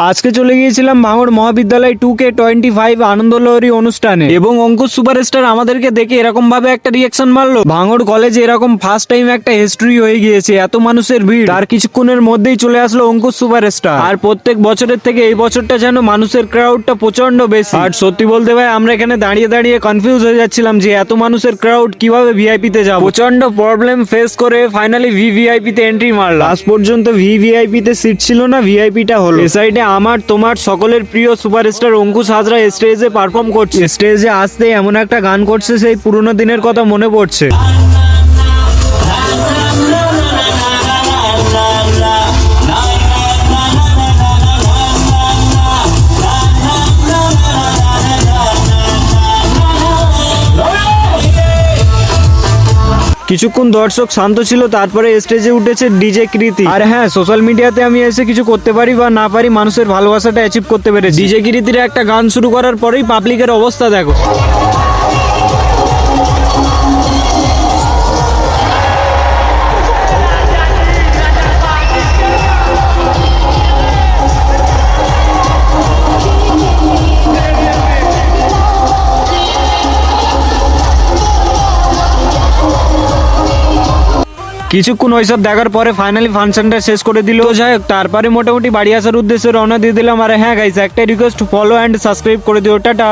আজকে চলে গিয়েছিলাম ভাঙড় মহাবিদ্যালয় 2K25 আনন্দলহরী অনুষ্ঠানে এবং অঙ্কুশ সুপারস্টার আমাদেরকে দেখে এরকম ভাবে একটা রিয়াকশন মারলো। ভাঙড় কলেজে এরকম ফার্স্ট টাইম একটা হিস্ট্রি হয়ে গিয়েছে, এত মানুষের ভিড়। তার কিছুক্ষণের মধ্যেই চলে আসলো অঙ্কুশ সুপারস্টার। আর প্রত্যেক বছরের থেকে এই বছরটা যেন মানুষের ক্রাউডটা প্রচন্ড বেশি। আর সত্যি বলতে ভাই আমরা এখানে দাঁড়িয়ে দাঁড়িয়ে কনফিউজ হয়ে যাচ্ছিলাম যে এত মানুষের ক্রাউড কিভাবে ভিআইপি তে যাবো। প্রচন্ড প্রবলেম ফেস করে ফাইনালি ভিভিআইপি তে এন্ট্রি মারলাম। লাস্ট পর্যন্ত ভিভিআইপি তে সিট ছিল না, ভিআইপিটা হলো। এই সাইডে আমার তোমার সকলের প্রিয় সুপারস্টার অঙ্কুশ হাজরা স্টেজে পারফর্ম করছে। স্টেজে আসতে এমন একটা গান করছে সেই পুরোনো দিনের কথা মনে পড়ছে। কিছুক্ষণ দর্শক শান্ত ছিল, তারপরে স্টেজে উঠেছে ডিজে কৃতি। আর হ্যাঁ, সোশ্যাল মিডিয়াতে আমি এসে কিছু করতে পারি বা না পারি, মানুষের ভালোবাসাটা অ্যাচিভ করতে পেরেছি। ডিজে কৃতির একটা গান শুরু করার পরেই পাবলিকের অবস্থা দেখো। কিছুক্ষণ ওইসব দেখার পরে ফাইনালি ফাংশনটা শেষ করে দিল। যাই হোক, তারপরে মোটামুটি বাড়ি আসার উদ্দেশ্যে রওনা দিয়ে দিলাম। আর হ্যাঁ গাইস, একটা রিকোয়েস্ট, ফলো অ্যান্ড সাবস্ক্রাইব করে দিও। টাটা।